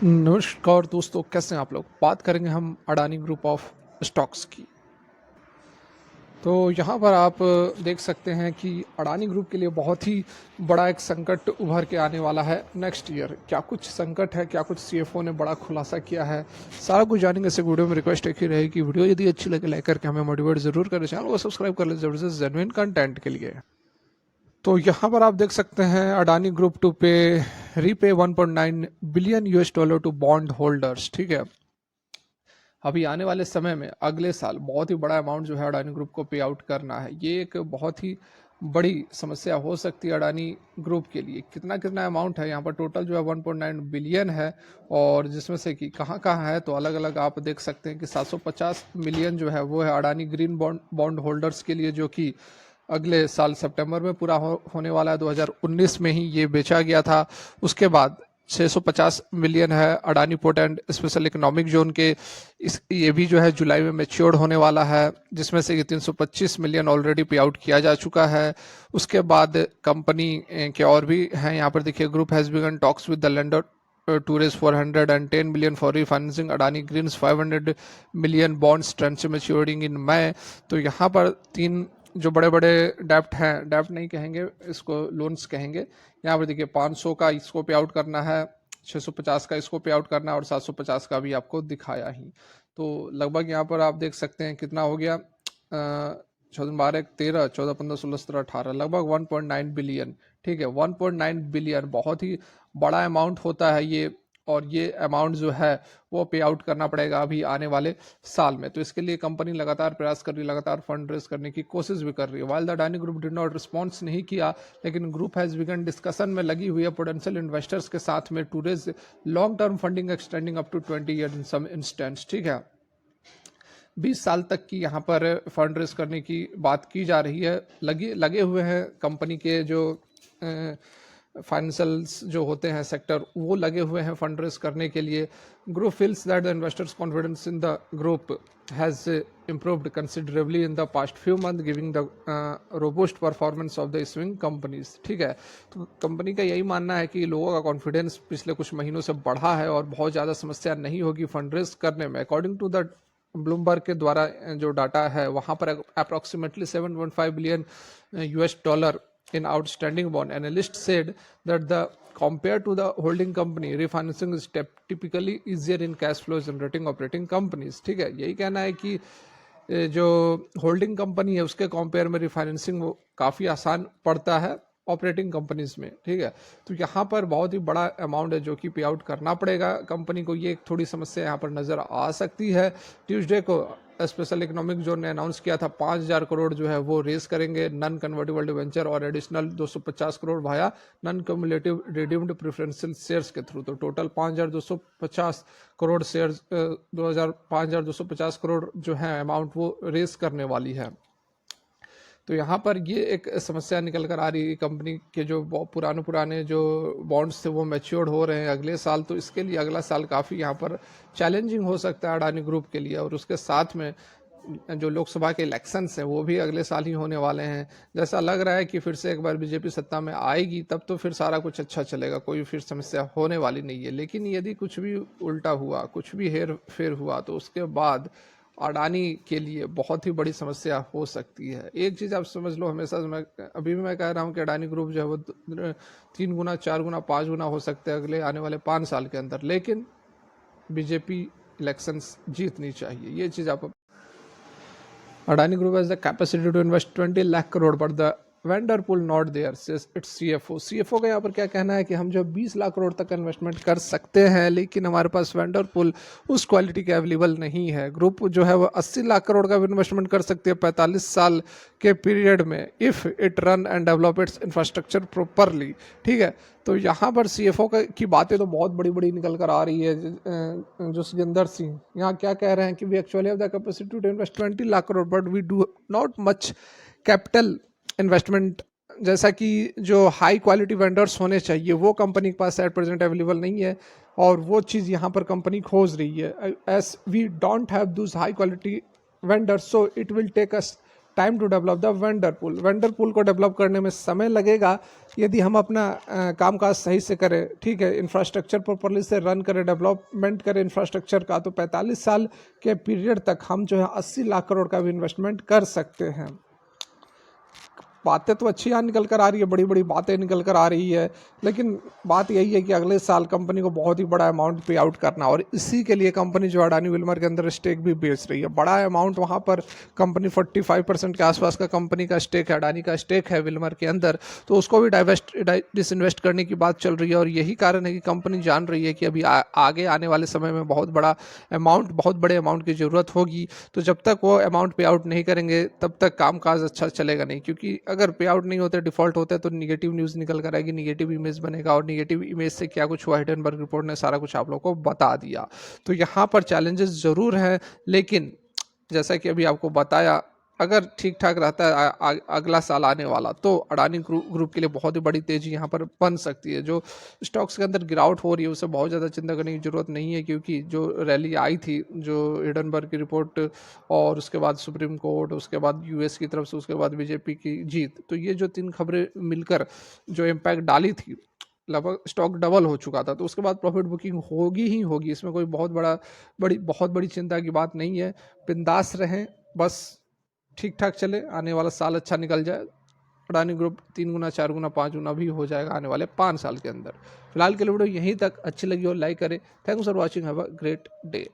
नमस्कार दोस्तों, कैसे हैं आप लोग। बात करेंगे हम अडानी ग्रुप ऑफ स्टॉक्स की। तो यहाँ पर आप देख सकते हैं कि अडानी ग्रुप के लिए बहुत ही बड़ा एक संकट उभर के आने वाला है नेक्स्ट ईयर। क्या कुछ संकट है, क्या कुछ सीएफओ ने बड़ा खुलासा किया है, सारा कुछ जानेंगे इस वीडियो में। रिक्वेस्ट एक ही रहेगी कि वीडियो यदि अच्छी लगे लाइक करके हमें मोटिवेट जरूर करें, चैनल को सब्सक्राइब कर ले जबरदस्त जेन्युइन कंटेंट के लिए। तो यहाँ पर आप देख सकते हैं Adani group to pay repay 1.9 billion US dollar to bondholders. ठीक है, अभी आने वाले समय में अगले साल बहुत ही बड़ा अमाउंट जो है अडानी ग्रुप को पे आउट करना है। ये एक बहुत ही बड़ी समस्या हो सकती है अडानी ग्रुप के लिए। कितना कितना अमाउंट है यहाँ पर, टोटल जो है 1.9 बिलियन है, और जिसमें से कि कहाँ कहाँ है तो अलग अलग आप देख सकते हैं कि 750 मिलियन जो है वो है अडानी ग्रीन बॉन्ड होल्डर्स के लिए, जो कि अगले साल सितंबर में पूरा होने वाला है। 2019 में ही ये बेचा गया था। उसके बाद 650 मिलियन है Adani port and special economic zone के, ये भी जो है जुलाई में मैच्योर्ड होने वाला है, जिसमें से 325 मिलियन ऑलरेडी पे आउट किया जा चुका है। उसके बाद कंपनी के और भी हैं यहाँ पर देखिए, group has begun talks with the lender to raise 410 million for refinancing Adani Green's 500 million bonds transfer maturing in May. तो यहाँ पर तीन जो बड़े बड़े डेप्ट हैं, डेप्ट नहीं कहेंगे इसको, लोन्स कहेंगे। यहाँ पर देखिए 500 का इसको पे आउट करना है, 650 का इसको पे आउट करना है, और 750 का भी आपको दिखाया ही। तो लगभग यहाँ पर आप देख सकते हैं कितना हो गया, 14, 12, 13, 14, 15, 16, 17, 18, लगभग 1.9 बिलियन। ठीक है, 1.9 बिलियन बहुत ही बड़ा अमाउंट होता है ये, और ये अमाउंट जो है वो पे आउट करना पड़ेगा अभी आने वाले साल में। तो इसके लिए कंपनी लगातार प्रयास कर रही है, लगातार फंड रेज करने की कोशिश भी कर रही है। While the Adani group did not response नहीं किया, लेकिन ग्रुप हैज बिगन डिस्कशन में लगी हुई है पोटेंशियल इन्वेस्टर्स के साथ में to raise long term funding extending up to 20 year in some instances. ठीक है, 20 साल तक की यहाँ पर फंड रेज करने की बात की जा रही है। लगे हुए हैं कंपनी के जो फाइनेंशियल्स जो होते हैं सेक्टर, वो लगे हुए हैं फंड रेज करने के लिए। Group feels that the investors confidence in the group has improved considerably in the past few months giving the robust performance of the swing companies। ठीक है, तो कंपनी का यही मानना है कि लोगों का कॉन्फिडेंस पिछले कुछ महीनों से बढ़ा है और बहुत ज़्यादा समस्या नहीं होगी फंड रेज करने में। अकॉर्डिंग टू द ब्लूमबर्ग के द्वारा जो डाटा है, वहाँ पर approximately 7.5 billion US dollar in outstanding bond. Analysts said that the compared to the holding company, refinancing is typically easier in cash flow generating operating companies। ठीक है, यही कहना है कि जो होल्डिंग कंपनी है उसके कंपेयर में रिफाइनेंसिंग वो काफ़ी आसान पड़ता है ऑपरेटिंग कंपनीज में। ठीक है, तो यहाँ पर बहुत ही बड़ा अमाउंट है जो कि पे आउट करना पड़ेगा कंपनी को। ये एक थोड़ी समस्या यहाँ पर नज़र आ सकती है। ट्यूसडे को स्पेशल इकोनॉमिक जोन ने अनाउंस किया था 5,000 करोड़ जो है वो रेस करेंगे नॉन कन्वर्टेबल डिवेंचर, और एडिशनल 250 करोड़ भाया non cumulative redeemed preferential shares के थ्रू। तो टोटल 5,250 करोड़ शेयर्स 5,250 करोड़ जो है अमाउंट वो रेस करने वाली है। तो यहाँ पर ये एक समस्या निकल कर आ रही है, कंपनी के जो पुराने जो बॉन्ड्स थे वो मैच्योर्ड हो रहे हैं अगले साल। तो इसके लिए अगला साल काफ़ी यहाँ पर चैलेंजिंग हो सकता है अडानी ग्रुप के लिए। और उसके साथ में जो लोकसभा के इलेक्शंस हैं वो भी अगले साल ही होने वाले हैं। जैसा लग रहा है कि फिर से एक बार बीजेपी सत्ता में आएगी, तब तो फिर सारा कुछ अच्छा चलेगा, कोई फिर समस्या होने वाली नहीं है। लेकिन यदि कुछ भी उल्टा हुआ, कुछ भी हेर फेर हुआ, तो उसके बाद अडानी के लिए बहुत ही बड़ी समस्या हो सकती है। एक चीज़ आप समझ लो, हमेशा मैं अभी भी मैं कह रहा हूँ कि अडानी ग्रुप जो है वो 3 गुना, 4 गुना, 5 गुना हो सकते हैं अगले आने वाले 5 साल के अंदर। लेकिन बीजेपी इलेक्शंस जीतनी चाहिए, ये चीज़ आप। Adani Group has the capacity to invest 20 lakh crore, but the vendor pool not there, it's CFO. CFO का यहाँ पर क्या कहना है कि हम जो 20 लाख करोड़ तक का इन्वेस्टमेंट कर सकते हैं, लेकिन हमारे पास वेंडर पुल उस क्वालिटी के अवेलेबल नहीं है। ग्रुप जो है वो 80 लाख करोड़ का इन्वेस्टमेंट कर सकती है 45 साल के पीरियड में, if it run and develop it's infrastructure properly. ठीक है, तो यहाँ पर सीएफओ की बातें तो बहुत बड़ी बड़ी निकल कर आ रही है। जो सिकंदर सिंह यहाँ क्या कह रहे हैं कि we actually have the capacity to invest 20 lakh crore, but we do not much capital investment. जैसा कि जो हाई क्वालिटी वेंडर्स होने चाहिए वो कंपनी के पास एट प्रेजेंट अवेलेबल नहीं है, और वो चीज़ यहाँ पर कंपनी खोज रही है। As we don't have those high quality vendors, so it will take us time to develop the vendor pool को डेवलप करने में समय लगेगा यदि हम अपना कामकाज सही से करें, ठीक है, इंफ्रास्ट्रक्चर प्रॉपरली से रन करें, डेवलपमेंट करें इंफ्रास्ट्रक्चर का, तो 45 साल के पीरियड तक हम जो है 80 लाख करोड़ का भी इन्वेस्टमेंट कर सकते हैं। बातें तो अच्छी यहाँ निकल कर आ रही है, बड़ी बड़ी बातें निकल कर आ रही है, लेकिन बात यही है कि अगले साल कंपनी को बहुत ही बड़ा अमाउंट पे आउट करना, और इसी के लिए कंपनी जो अडानी विल्मर के अंदर स्टेक भी बेच रही है। बड़ा अमाउंट वहाँ पर कंपनी 45% के आसपास का कंपनी का स्टेक है, अडानी का स्टेक है विल्मर के अंदर, तो उसको भी डिसइन्वेस्ट करने की बात चल रही है। और यही कारण है कि कंपनी जान रही है कि अभी आगे आने वाले समय में बहुत बड़े अमाउंट की ज़रूरत होगी, तो जब तक वो अमाउंट पे आउट नहीं करेंगे तब तक कामकाज अच्छा चलेगा नहीं, क्योंकि अगर पे आउट नहीं होते, डिफॉल्ट होते, तो निगेटिव न्यूज़ निकल कर आएगी, निगेटिव इमेज बनेगा, और निगेटिव इमेज से क्या कुछ हुआ हिडनबर्ग रिपोर्ट ने सारा कुछ आप लोगों को बता दिया। तो यहाँ पर चैलेंजेस ज़रूर हैं, लेकिन जैसा कि अभी आपको बताया, अगर ठीक ठाक रहता है अगला साल आने वाला, तो अडानी ग्रुप के लिए बहुत ही बड़ी तेजी यहाँ पर बन सकती है। जो स्टॉक्स के अंदर गिरावट हो रही है उससे बहुत ज़्यादा चिंता करने की जरूरत नहीं है, क्योंकि जो रैली आई थी, जो हिडनबर्ग की रिपोर्ट और उसके बाद सुप्रीम कोर्ट, उसके बाद यूएस की तरफ से, उसके बाद बीजेपी की जीत, तो ये जो 3 खबरें मिलकर जो इम्पैक्ट डाली थी, लगभग स्टॉक डबल हो चुका था, तो उसके बाद प्रॉफिट बुकिंग होगी ही होगी, इसमें कोई बहुत बड़ी चिंता की बात नहीं है। बिंदास रहें, बस ठीक ठाक चले, आने वाला साल अच्छा निकल जाए, अडानी ग्रुप 3 गुना 4 गुना 5 गुना भी हो जाएगा आने वाले 5 साल के अंदर। फिलहाल के लिए वीडियो यहीं तक, अच्छी लगी हो लाइक करें। Thanks for watching, have a great day.